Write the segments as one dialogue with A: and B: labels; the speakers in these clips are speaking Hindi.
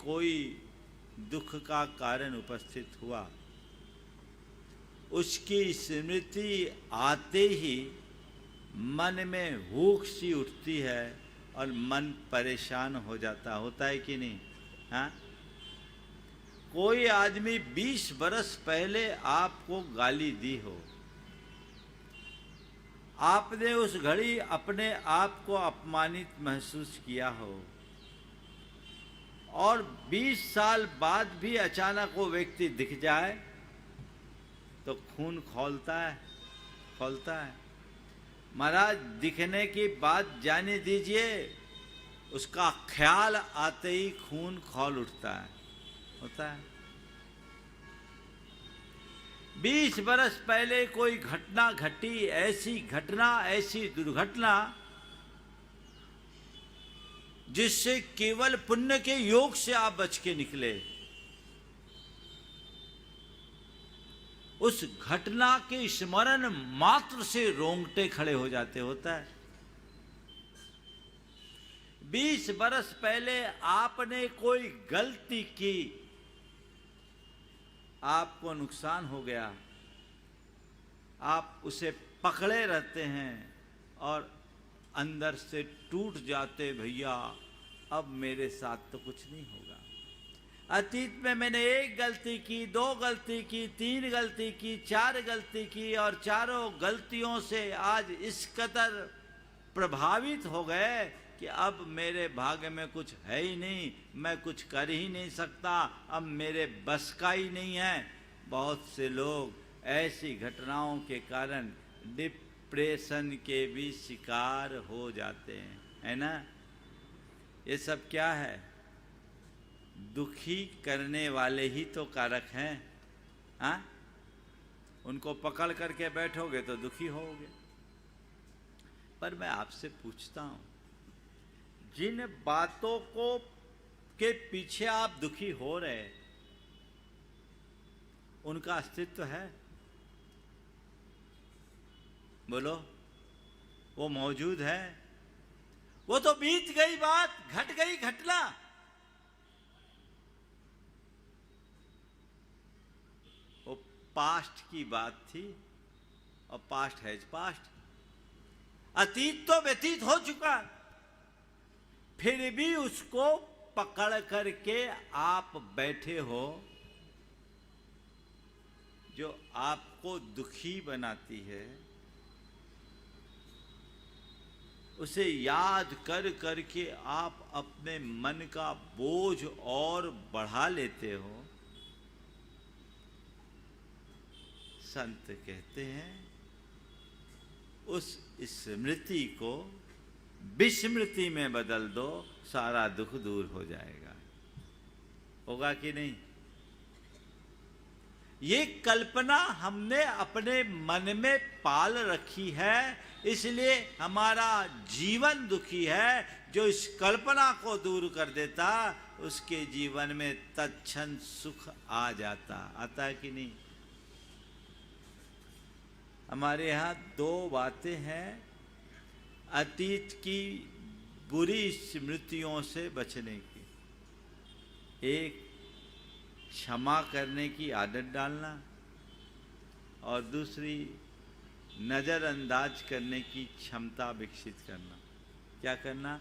A: कोई दुख का कारण उपस्थित हुआ, उसकी स्मृति आते ही मन में भूख सी उठती है और मन परेशान हो जाता, होता है कि नहीं? हाँ, कोई आदमी 20 बरस पहले आपको गाली दी हो, आपने उस घड़ी अपने आप को अपमानित महसूस किया हो, और 20 साल बाद भी अचानक वो व्यक्ति दिख जाए तो खून खौलता है। महाराज, दिखने की बात जाने दीजिए, उसका ख्याल आते ही खून खौल उठता है, होता है। 20 बरस पहले कोई घटना घटी, ऐसी दुर्घटना जिससे केवल पुण्य के योग से आप बच के निकले, उस घटना के स्मरण मात्र से रोंगटे खड़े हो जाते, होता है। 20 बरस पहले आपने कोई गलती की, आपको नुकसान हो गया, आप उसे पकड़े रहते हैं और अंदर से टूट जाते, भैया अब मेरे साथ तो कुछ नहीं होगा। अतीत में मैंने 1 गलती की, 2 गलती की, 3 गलती की, 4 गलती की, और चारों गलतियों से आज इस कदर प्रभावित हो गए कि अब मेरे भाग्य में कुछ है ही नहीं, मैं कुछ कर ही नहीं सकता, अब मेरे बस का ही नहीं है। बहुत से लोग ऐसी घटनाओं के कारण डिप्रेशन के भी शिकार हो जाते हैं, है ना? ये सब क्या है? दुखी करने वाले ही तो कारक हैं। हाँ, उनको पकड़ करके बैठोगे तो दुखी होगे। पर मैं आपसे पूछता हूं, जिन बातों को के पीछे आप दुखी हो रहे, उनका अस्तित्व है? बोलो, वो मौजूद है? वो तो बीत गई बात, घट गई घटना। वो पास्ट की बात थी, और पास्ट है पास्ट, अतीत तो व्यतीत हो चुका, फिर भी उसको पकड़ करके आप बैठे हो, जो आपको दुखी बनाती है, उसे याद कर करके आप अपने मन का बोझ और बढ़ा लेते हो। संत कहते हैं, उस स्मृति को विस्मृति में बदल दो, सारा दुख दूर हो जाएगा। होगा कि नहीं? ये कल्पना हमने अपने मन में पाल रखी है, इसलिए हमारा जीवन दुखी है। जो इस कल्पना को दूर कर देता, उसके जीवन में तत्क्षण सुख आ जाता। आता है कि नहीं? हमारे यहाँ 2 बातें हैं अतीत की बुरी स्मृतियों से बचने की। एक, क्षमा करने की आदत डालना, और दूसरी, नज़रअंदाज करने की क्षमता विकसित करना। क्या करना?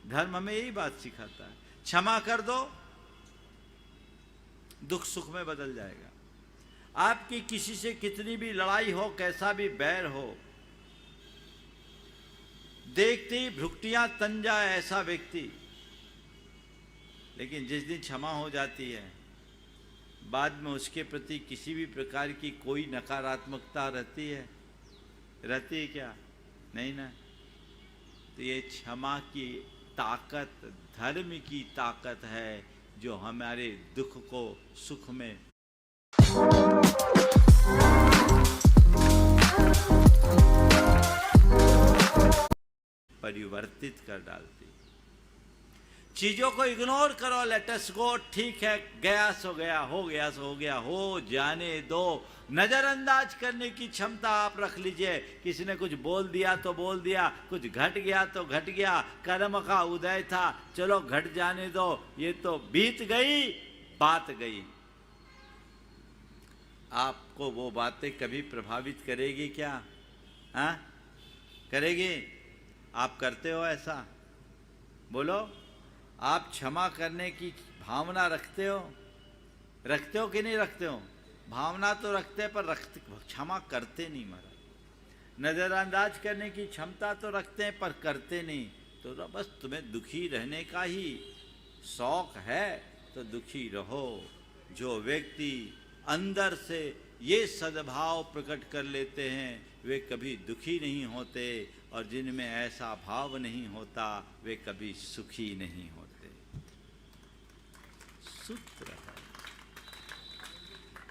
A: धर्म हमें यही बात सिखाता है, क्षमा कर दो, दुख सुख में बदल जाएगा। आपकी किसी से कितनी भी लड़ाई हो, कैसा भी बैर हो, देखते ही भ्रुकुटियां तन जाए ऐसा व्यक्ति, लेकिन जिस दिन क्षमा हो जाती है, बाद में उसके प्रति किसी भी प्रकार की कोई नकारात्मकता रहती है? रहती है क्या? नहीं ना। तो ये क्षमा की ताकत, धर्म की ताकत है, जो हमारे दुख को सुख में परिवर्तित कर डालती। चीजों को इग्नोर करो, लेट अस गो, ठीक है, गया सो गया, हो गया सो हो गया, हो जाने दो। नजरअंदाज करने की क्षमता आप रख लीजिए। किसी ने कुछ बोल दिया तो बोल दिया, कुछ घट गया तो घट गया, कर्म का उदय था, चलो घट जाने दो, ये तो बीत गई, बात गई। आपको वो बातें कभी प्रभावित करेगी क्या? हाँ, करेगी? आप करते हो ऐसा? बोलो, आप क्षमा करने की भावना रखते हो? रखते हो कि नहीं रखते हो? भावना तो रखते पर रखते, क्षमा करते नहीं महाराज। नजरअंदाज करने की क्षमता तो रखते हैं पर करते नहीं। तो बस तुम्हें दुखी रहने का ही शौक है तो दुखी रहो। जो व्यक्ति अंदर से ये सद्भाव प्रकट कर लेते हैं वे कभी दुखी नहीं होते, और जिनमें ऐसा भाव नहीं होता वे कभी सुखी नहीं होते। सूत्र है,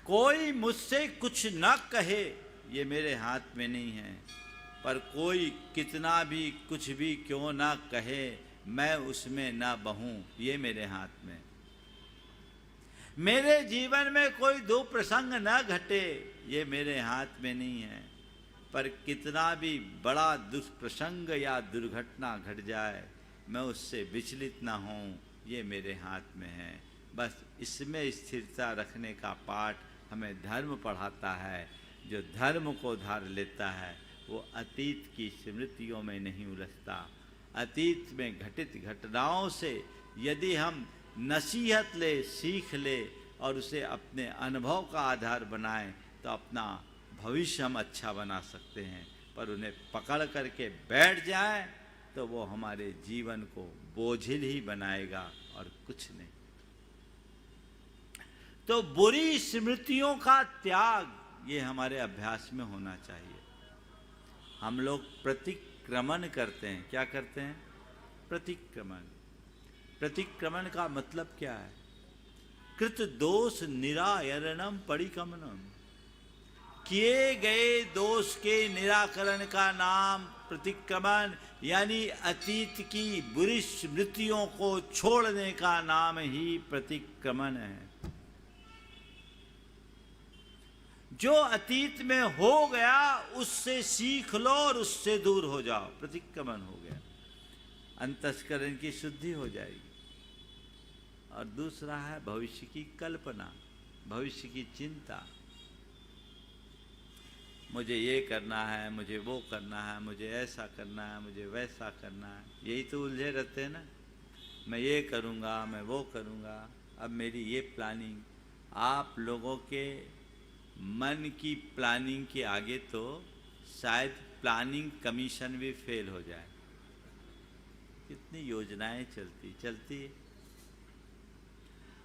A: कोई मुझसे कुछ न कहे ये मेरे हाथ में नहीं है, पर कोई कितना भी कुछ भी क्यों ना कहे मैं उसमें ना बहूं ये मेरे हाथ में। मेरे जीवन में कोई दुप्रसंग न घटे ये मेरे हाथ में नहीं है, पर कितना भी बड़ा दुष्प्रसंग या दुर्घटना घट जाए मैं उससे विचलित ना हूँ ये मेरे हाथ में है। बस इसमें स्थिरता रखने का पाठ हमें धर्म पढ़ाता है। जो धर्म को धार लेता है वो अतीत की स्मृतियों में नहीं उलझता। अतीत में घटित घटनाओं से यदि हम नसीहत ले, सीख ले और उसे अपने अनुभव का आधार बनाएं तो अपना भविष्य हम अच्छा बना सकते हैं। पर उन्हें पकड़ करके बैठ जाएं तो वो हमारे जीवन को बोझिल ही बनाएगा और कुछ नहीं। तो बुरी स्मृतियों का त्याग ये हमारे अभ्यास में होना चाहिए। हम लोग प्रतिक्रमण करते हैं। क्या करते हैं? प्रतिक्रमण। प्रतिक्रमण का मतलब क्या है? कृत दोष निरायरणम परिक्रमणम। किए गए दोष के निराकरण का नाम प्रतिक्रमण, यानी अतीत की बुरी स्मृतियों को छोड़ने का नाम ही प्रतिक्रमण है। जो अतीत में हो गया उससे सीख लो और उससे दूर हो जाओ, प्रतिक्रमण हो गया। अंतस्करण की शुद्धि हो जाएगी। और दूसरा है भविष्य की कल्पना, भविष्य की चिंता। मुझे ये करना है, मुझे वो करना है, मुझे ऐसा करना है, मुझे वैसा करना है, यही तो उलझे रहते हैं ना। मैं ये करूँगा, मैं वो करूँगा, अब मेरी ये प्लानिंग। आप लोगों के मन की प्लानिंग के आगे तो शायद प्लानिंग कमीशन भी फेल हो जाए। कितनी योजनाएं चलती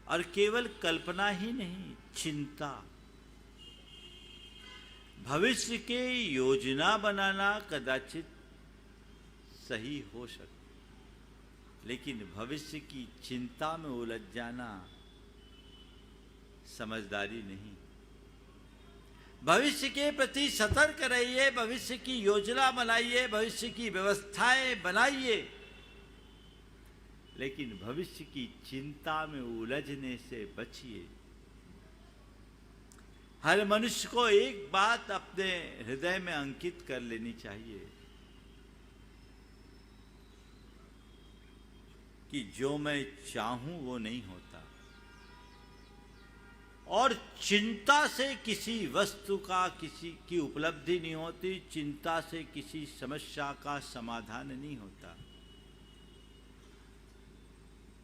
A: और केवल कल्पना ही नहीं, चिंता। भविष्य के योजना बनाना कदाचित सही हो सकता, लेकिन भविष्य की चिंता में उलझ जाना समझदारी नहीं। भविष्य के प्रति सतर्क रहिए, भविष्य की योजना बनाइए, भविष्य की व्यवस्थाएं बनाइए, लेकिन भविष्य की चिंता में उलझने से बचिए। हर मनुष्य को एक बात अपने हृदय में अंकित कर लेनी चाहिए कि जो मैं चाहूं वो नहीं होता, और चिंता से किसी वस्तु का, किसी की उपलब्धि नहीं होती, चिंता से किसी समस्या का समाधान नहीं होता।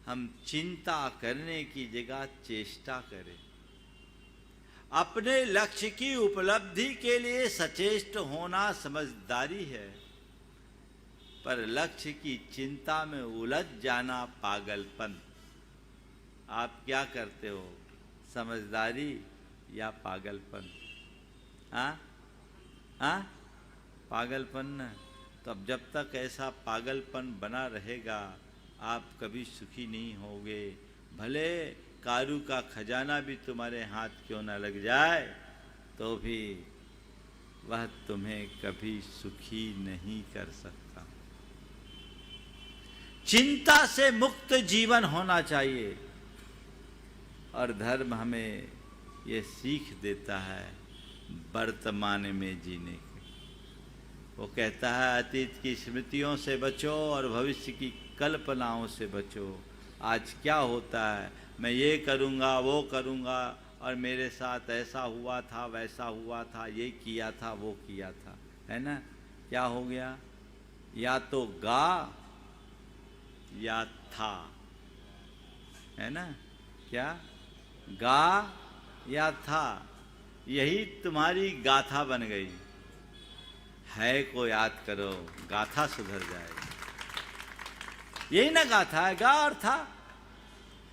A: हम चिंता करने की जगह चेष्टा करें। अपने लक्ष्य की उपलब्धि के लिए सचेष्ट होना समझदारी है, पर लक्ष्य की चिंता में उलझ जाना पागलपन। आप क्या करते हो, समझदारी या पागलपन? हाँ हाँ, पागलपन न। तो अब जब तक ऐसा पागलपन बना रहेगा आप कभी सुखी नहीं होगे। भले कारू का खजाना भी तुम्हारे हाथ क्यों न लग जाए तो भी वह तुम्हें कभी सुखी नहीं कर सकता। चिंता से मुक्त जीवन होना चाहिए। और धर्म हमें ये सीख देता है वर्तमान में जीने की। वो कहता है अतीत की स्मृतियों से बचो और भविष्य की कल्पनाओं से बचो। आज क्या होता है, मैं ये करूँगा वो करूँगा और मेरे साथ ऐसा हुआ था वैसा हुआ था, ये किया था वो किया था, है ना। क्या हो गया, या तो गा या था, है ना। क्या गा या था, यही तुम्हारी गाथा बन गई है। को याद करो, गाथा सुधर जाएगी। यही ना गाथा है, गा और था।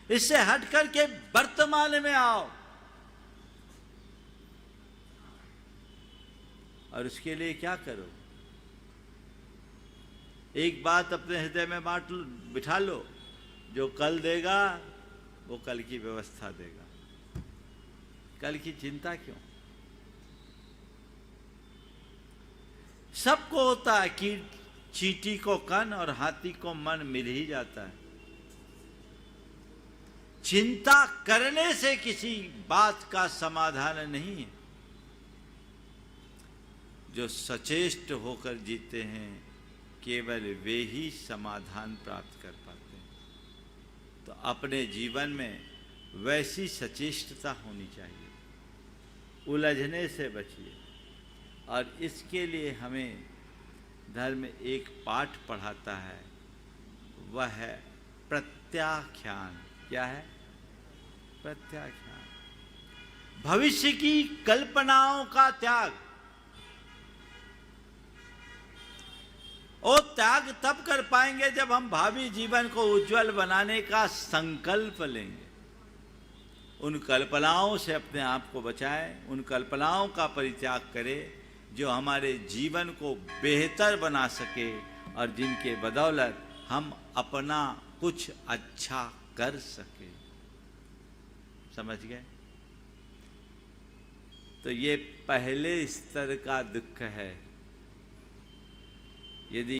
A: इससे हट करके वर्तमान में आओ और उसके लिए क्या करो, एक बात अपने हृदय में बिठा लो, जो कल देगा वो कल की व्यवस्था देगा। कल की चिंता क्यों। सबको होता है कि चींटी को कन और हाथी को मन मिल ही जाता है। चिंता करने से किसी बात का समाधान नहीं है। जो सचेष्ट होकर जीते हैं केवल वे ही समाधान प्राप्त कर पाते हैं। तो अपने जीवन में वैसी सचेष्टता होनी चाहिए, उलझने से बचिए। और इसके लिए हमें धर्म एक पाठ पढ़ाता है, वह है प्रत्याख्यान। क्या है? प्रत्याख्यान। भविष्य की कल्पनाओं का त्याग। और त्याग तब कर पाएंगे जब हम भावी जीवन को उज्जवल बनाने का संकल्प लेंगे। उन कल्पनाओं से अपने आप को बचाएं, उन कल्पनाओं का परित्याग करें जो हमारे जीवन को बेहतर बना सके और जिनके बदौलत हम अपना कुछ अच्छा कर सके। समझ गए? तो ये पहले स्तर का दुख है। यदि